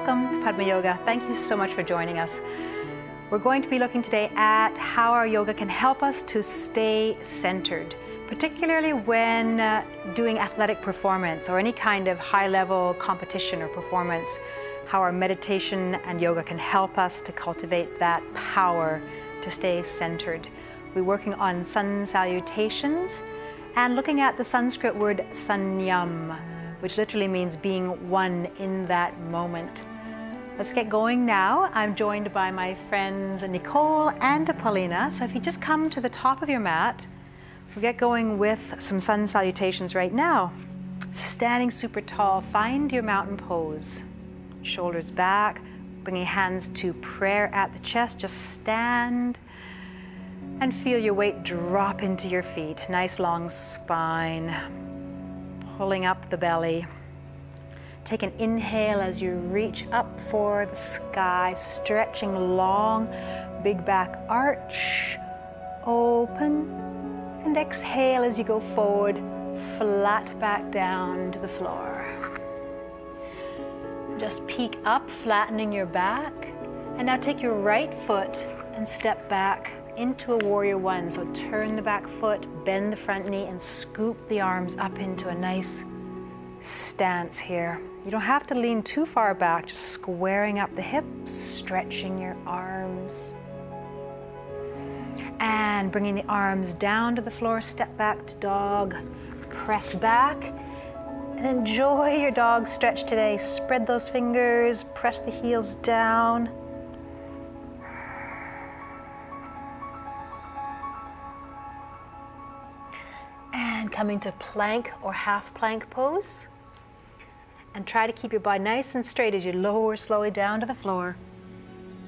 Welcome to Padma Yoga. Thank you so much for joining us. We're going to be looking today at how our yoga can help us to stay centered, particularly when doing athletic performance or any kind of high-level competition or performance, how our meditation and yoga can help us to cultivate that power to stay centered. We're working on sun salutations and looking at the Sanskrit word sanyam, which literally means being one in that moment. Let's get going now. I'm joined by my friends Nicole and Paulina. So if you just come to the top of your mat, we'll get going with some sun salutations right now. Standing super tall, find your mountain pose. Shoulders back, bringing hands to prayer at the chest. Just stand and feel your weight drop into your feet. Nice long spine, pulling up the belly. Take an inhale as you reach up for the sky, stretching long, big back arch, open, and exhale as you go forward, flat back down to the floor. Just peek up, flattening your back, and now take your right foot and step back into a warrior one. So turn the back foot, bend the front knee, and scoop the arms up into a nice stance here. You don't have to lean too far back, just squaring up the hips, stretching your arms. And bringing the arms down to the floor, step back to dog, press back, and enjoy your dog stretch today. Spread those fingers, press the heels down. And coming to plank or half plank pose. And try to keep your body nice and straight as you lower slowly down to the floor.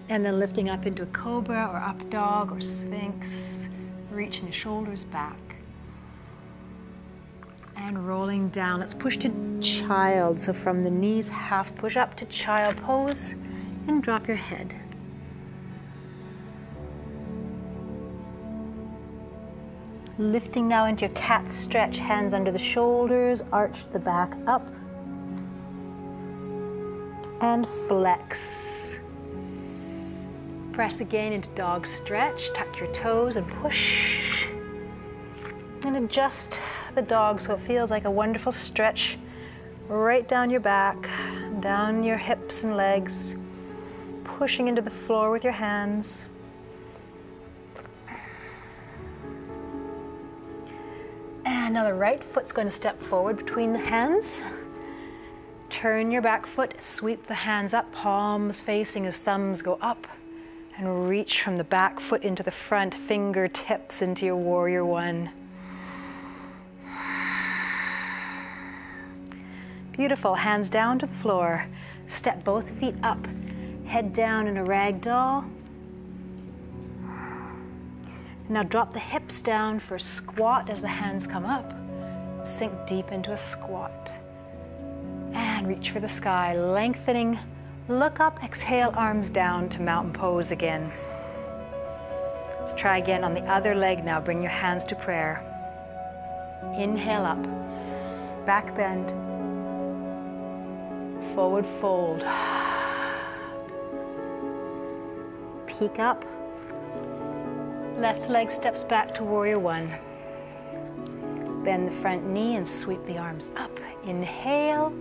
And then lifting up into a cobra or up dog or sphinx. Reaching the shoulders back. And rolling down. Let's push to child. So from the knees, half push up to child pose. And drop your head. Lifting now into your cat stretch. Hands under the shoulders. Arch the back up. And flex. Press again into dog stretch. Tuck your toes and push. And adjust the dog so it feels like a wonderful stretch right down your back, down your hips and legs, pushing into the floor with your hands. And now the right foot's going to step forward between the hands. Turn your back foot, sweep the hands up, palms facing as thumbs go up, and reach from the back foot into the front, fingertips into your warrior one. Beautiful, hands down to the floor. Step both feet up, head down in a ragdoll. Now drop the hips down for a squat as the hands come up. Sink deep into a squat. And reach for the sky, lengthening. Look up, exhale, arms down to mountain pose again. Let's try again on the other leg now. Bring your hands to prayer. Inhale up, back bend. Forward fold. Peek up. Left leg steps back to warrior one. Bend the front knee and sweep the arms up. Inhale.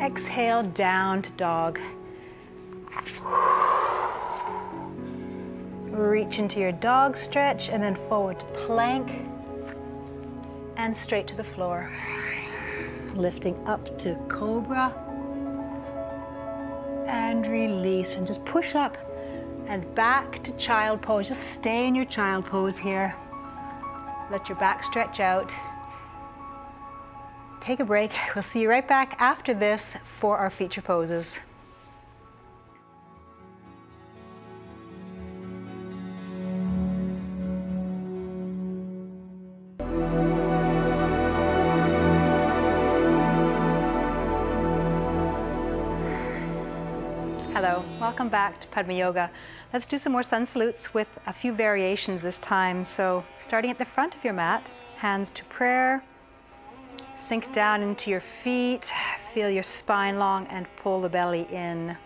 Exhale, down to dog. Reach into your dog stretch and then forward to plank and straight to the floor. Lifting up to cobra and release, and just push up and back to child pose. Just stay in your child pose here. Let your back stretch out. Take a break. We'll see you right back after this for our feature poses. Hello, welcome back to Padma Yoga. Let's do some more sun salutes with a few variations this time. So starting at the front of your mat, hands to prayer, Sink down into your feet, feel your spine long and pull the belly in.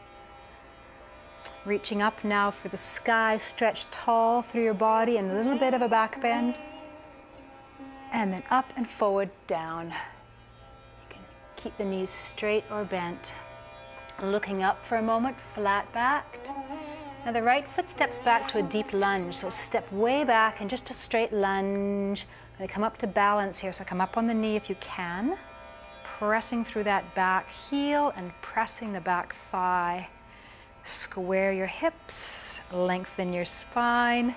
Reaching up now for the sky, stretch tall through your body and a little bit of a back bend. And then up and forward, down. You can keep the knees straight or bent. Looking up for a moment, flat back. Now the right foot steps back to a deep lunge, so step way back and just a straight lunge. I'm going to come up to balance here, so come up on the knee if you can. Pressing through that back heel and pressing the back thigh. Square your hips, lengthen your spine,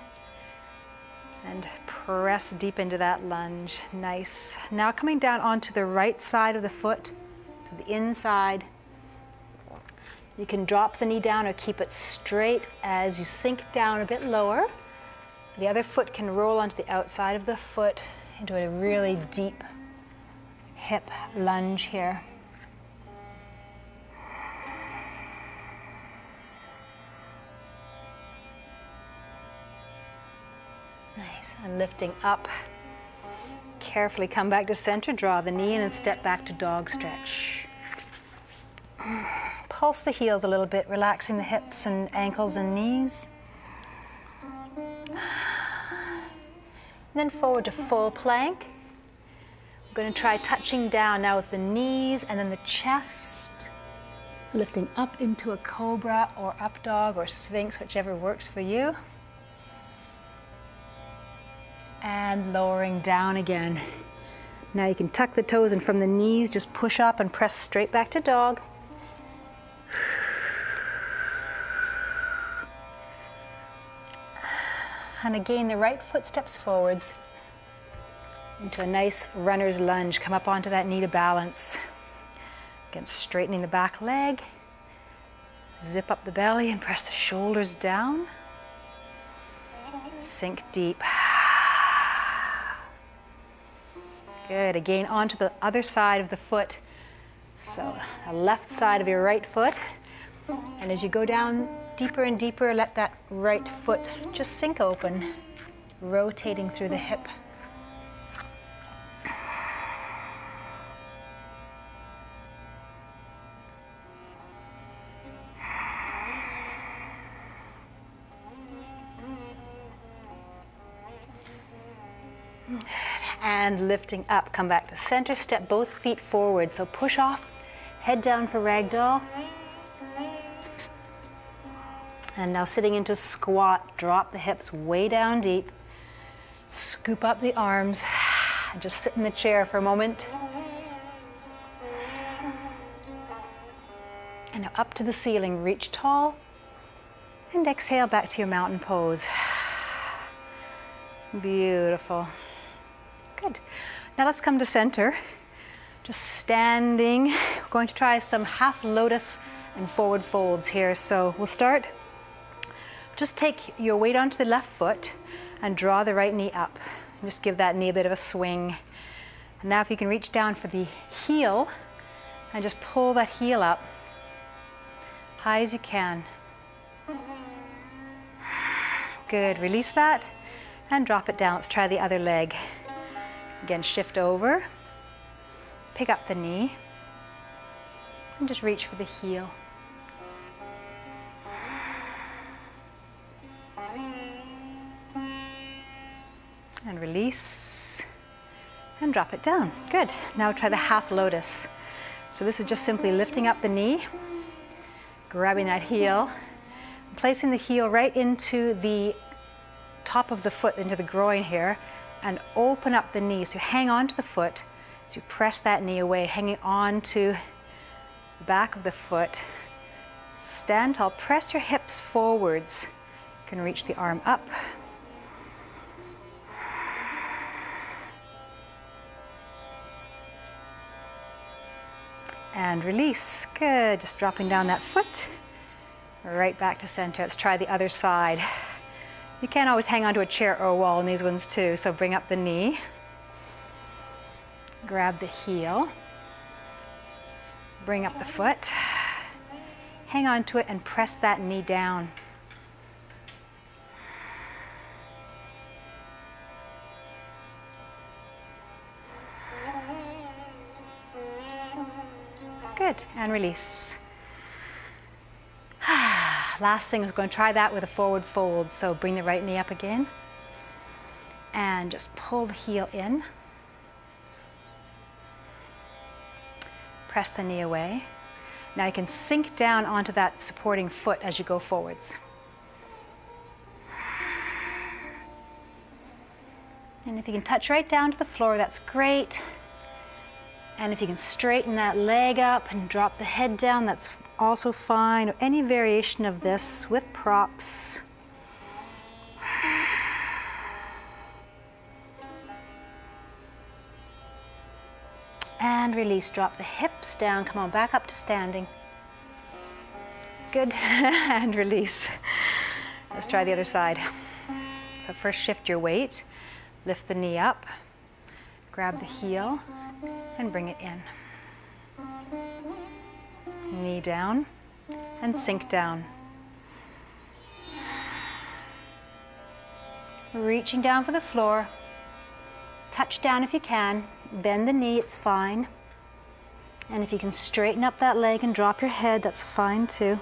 and press deep into that lunge. Nice. Now coming down onto the right side of the foot, to the inside. You can drop the knee down or keep it straight as you sink down a bit lower. The other foot can roll onto the outside of the foot into a really deep hip lunge here. Nice. And lifting up. Carefully come back to center, draw the knee in and step back to dog stretch. Pulse the heels a little bit, relaxing the hips and ankles and knees. Then forward to full plank. We're going to try touching down now with the knees and then the chest. Lifting up into a cobra or up dog or sphinx, whichever works for you. And lowering down again. Now you can tuck the toes and from the knees just push up and press straight back to dog. And again, the right foot steps forwards into a nice runner's lunge. Come up onto that knee to balance. Again, straightening the back leg. Zip up the belly and press the shoulders down. Sink deep. Good. Again, onto the other side of the foot. So, the left side of your right foot. And as you go down deeper and deeper, let that right foot just sink open, rotating through the hip. And lifting up, come back to center, step both feet forward. So push off, head down for ragdoll. And now sitting into squat, drop the hips way down deep. Scoop up the arms and just sit in the chair for a moment. And now up to the ceiling, reach tall. And exhale back to your mountain pose. Beautiful. Good. Now let's come to center. Just standing. We're going to try some half lotus and forward folds here. So we'll start. Just take your weight onto the left foot and draw the right knee up. Just give that knee a bit of a swing. And now if you can reach down for the heel and just pull that heel up high as you can. Good. Release that and drop it down. Let's try the other leg. Again, shift over, pick up the knee, and just reach for the heel. And release, and drop it down. Good. Now try the half lotus. So this is just simply lifting up the knee, grabbing that heel, placing the heel right into the top of the foot, into the groin here, and open up the knee. So hang on to the foot as you press that knee away, hanging on to the back of the foot. Stand tall, press your hips forwards. You can reach the arm up. And release. Good. Just dropping down that foot. Right back to center. Let's try the other side. You can always hang onto a chair or a wall in these ones too. So bring up the knee. Grab the heel. Bring up the foot. Hang on to it and press that knee down. Good, and release. Last thing is going to try that with a forward fold. So bring the right knee up again and just pull the heel in. Press the knee away. Now you can sink down onto that supporting foot as you go forwards. And if you can touch right down to the floor, that's great. And if you can straighten that leg up and drop the head down, that's also fine. Or any variation of this with props. And release, drop the hips down. Come on, back up to standing. Good, and release. Let's try the other side. So first shift your weight. Lift the knee up, grab the heel, and bring it in. Knee down, and sink down. Reaching down for the floor. Touch down if you can. Bend the knee, it's fine. And if you can straighten up that leg and drop your head, that's fine too.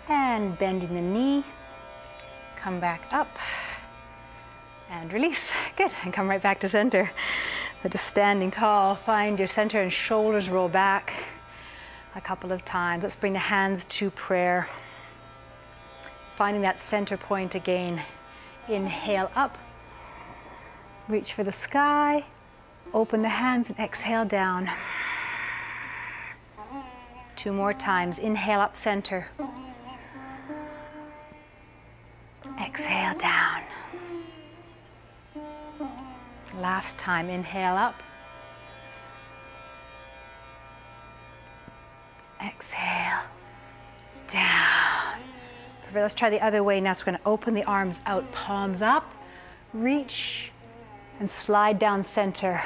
And bending the knee, come back up and release. Good, and come right back to center. So just standing tall, find your center and shoulders roll back a couple of times. Let's bring the hands to prayer. Finding that center point again. Inhale up, reach for the sky, open the hands and exhale down. 2 more times, inhale up center. Exhale down. Last time, inhale up. Exhale down. Perfect. Let's try the other way now. So we're going to open the arms out, palms up, reach, and slide down center.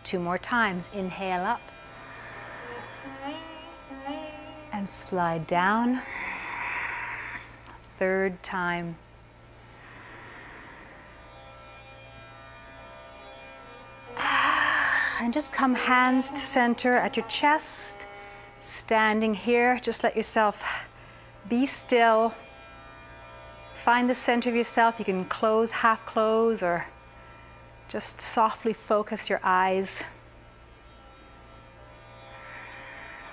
2 more times. Inhale up. And slide down. 3rd time. And just come hands to center at your chest. Standing here, just let yourself be still. Find the center of yourself. You can close, half close, or just softly focus your eyes.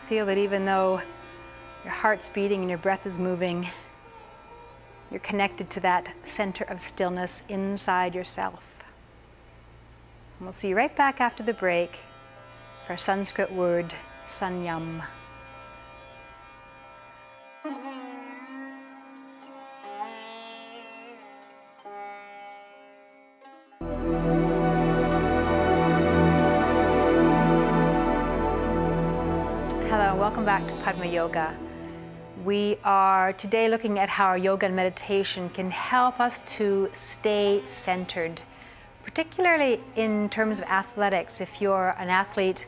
Feel that even though your heart's beating and your breath is moving, you're connected to that center of stillness inside yourself. And we'll see you right back after the break for Sanskrit word, sanyam. Hello, welcome back to Padma Yoga. We are today looking at how our yoga and meditation can help us to stay centered, particularly in terms of athletics. If you're an athlete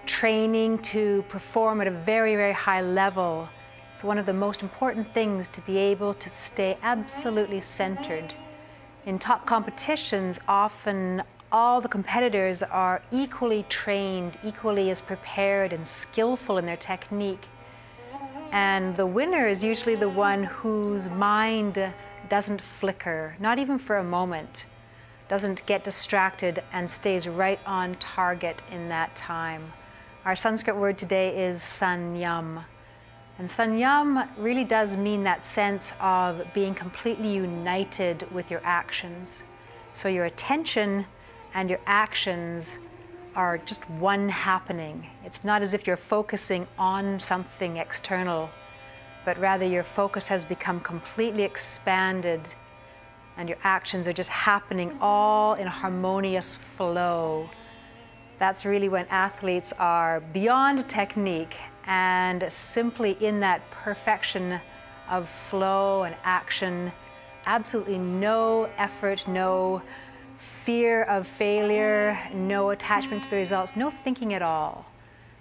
training to perform at a very, very high level, it's one of the most important things to be able to stay absolutely centered. In top competitions, often all the competitors are equally trained, equally as prepared and skillful in their technique. And the winner is usually the one whose mind doesn't flicker, not even for a moment, doesn't get distracted and stays right on target in that time. Our Sanskrit word today is sanyam. And sanyam really does mean that sense of being completely united with your actions. So your attention and your actions are just one happening. It's not as if you're focusing on something external, but rather your focus has become completely expanded and your actions are just happening all in a harmonious flow. That's really when athletes are beyond technique and simply in that perfection of flow and action, absolutely no effort, no fear of failure, no attachment to the results, no thinking at all.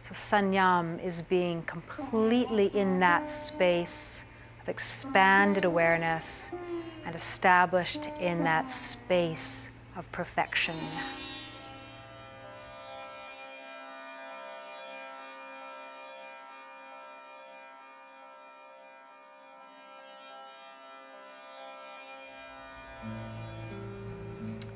So sanyam is being completely in that space of expanded awareness. and established in that space of perfection.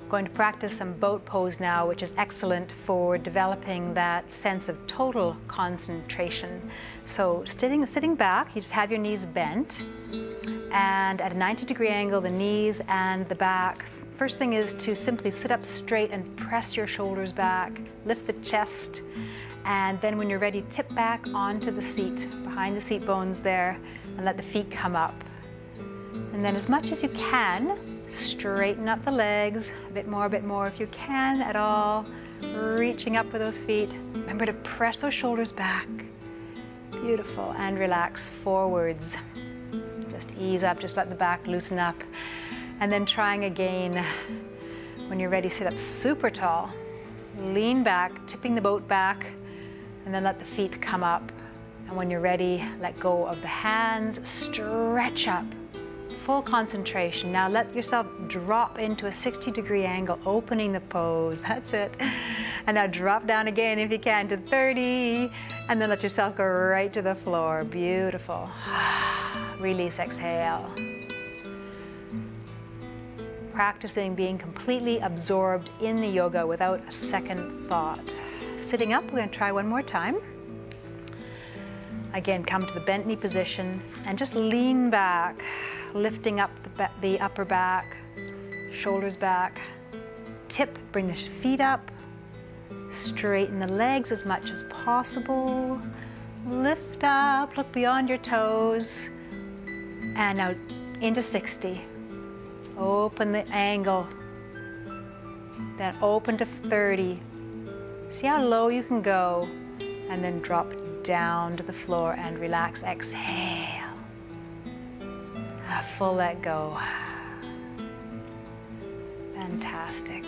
Going to practice some boat pose now, which is excellent for developing that sense of total concentration. So sitting back, you just have your knees bent, and at a 90-degree angle, the knees and the back. First thing is to simply sit up straight and press your shoulders back, lift the chest, and then when you're ready, tip back onto the seat, behind the seat bones there, and let the feet come up. And then as much as you can, straighten up the legs, a bit more if you can at all, reaching up with those feet. Remember to press those shoulders back. Beautiful, and relax forwards. Just ease up, just let the back loosen up. And then trying again. When you're ready, sit up super tall. Lean back, tipping the boat back, and then let the feet come up. And when you're ready, let go of the hands, stretch up. Full concentration. Now let yourself drop into a 60-degree angle, opening the pose. That's it. And now drop down again if you can to 30, and then let yourself go right to the floor. Beautiful. Release, exhale. Practicing being completely absorbed in the yoga without a second thought. Sitting up, we're going to try one more time. Again, come to the bent knee position and just lean back, lifting up the upper back, shoulders back. Tip, bring the feet up. Straighten the legs as much as possible. Lift up, look beyond your toes. And now into 60. Open the angle. Then open to 30. See how low you can go. And then drop down to the floor and relax. Exhale. A full let go. Fantastic.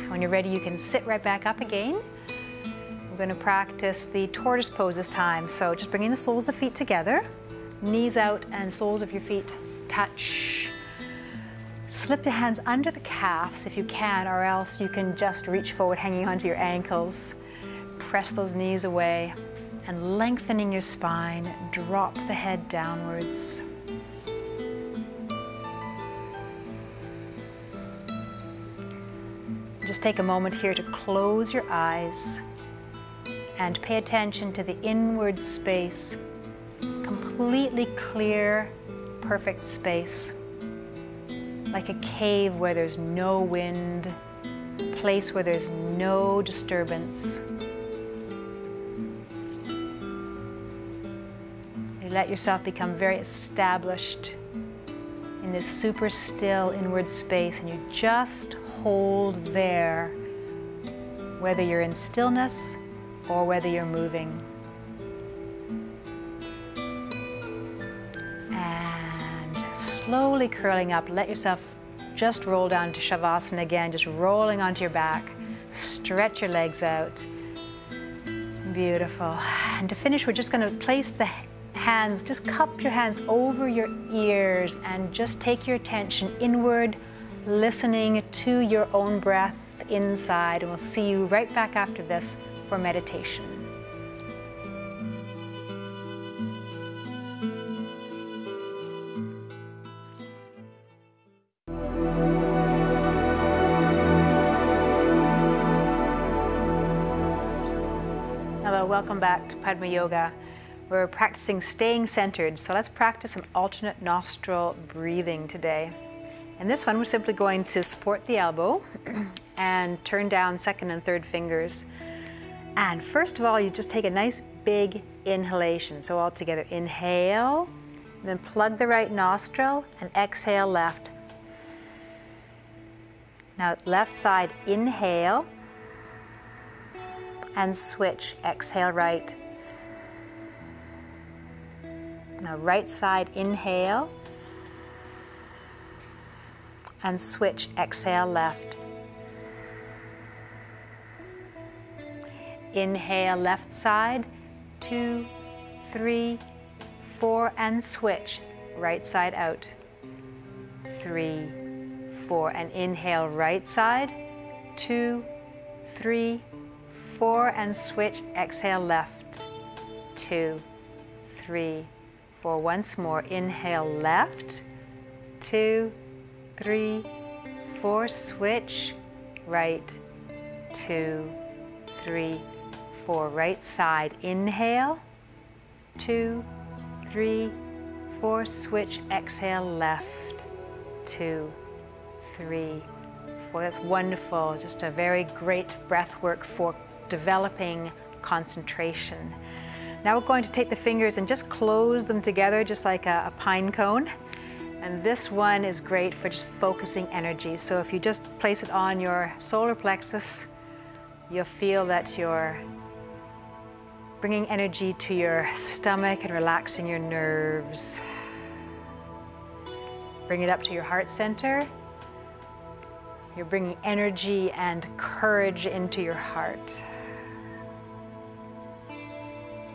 When you're ready, you can sit right back up again. We're going to practice the tortoise pose this time. So just bringing the soles of the feet together, knees out and soles of your feet touch. Slip the hands under the calves if you can, or else you can just reach forward, hanging onto your ankles. Press those knees away and lengthening your spine, drop the head downwards. Just take a moment here to close your eyes and pay attention to the inward space. Completely clear, perfect space. Like a cave where there's no wind, a place where there's no disturbance. You let yourself become very established in this super still inward space, and you just hold there, whether you're in stillness or whether you're moving. And slowly curling up, let yourself just roll down to Shavasana again, just rolling onto your back. Stretch your legs out. Beautiful. And to finish, we're just going to place the hands, just cup your hands over your ears and just take your attention inward, listening to your own breath inside. And we'll see you right back after this for meditation. Hello, welcome back to Padma Yoga. We're practicing staying centered, so let's practice an alternate nostril breathing today. In this one, we're simply going to support the elbow and turn down second and third fingers. And first of all, you just take a nice big inhalation. So all together, inhale, then plug the right nostril and exhale left. Now left side, inhale and switch, exhale right. Now right side, inhale and switch, exhale left. Inhale left side, 2, 3, 4, and switch, right side out. 3, 4. And inhale, right side. 2, 3, 4. And switch. Exhale, left. 2, 3, 4. Once more. Inhale, left. 2, 3, 4. Switch. Right. 2, 3, 4. Right side. Inhale. 2, 3, 4. Switch. Exhale, left. 2, 3, 4. That's wonderful. Just a very great breath work for developing concentration. Now we're going to take the fingers and just close them together, just like a pine cone. And this one is great for just focusing energy. So if you just place it on your solar plexus, you'll feel that you're bringing energy to your stomach and relaxing your nerves. Bring it up to your heart center. You're bringing energy and courage into your heart.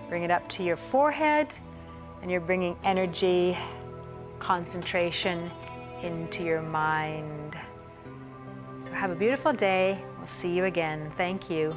Bring it up to your forehead, and you're bringing energy, concentration into your mind. So have a beautiful day. We'll see you again. Thank you.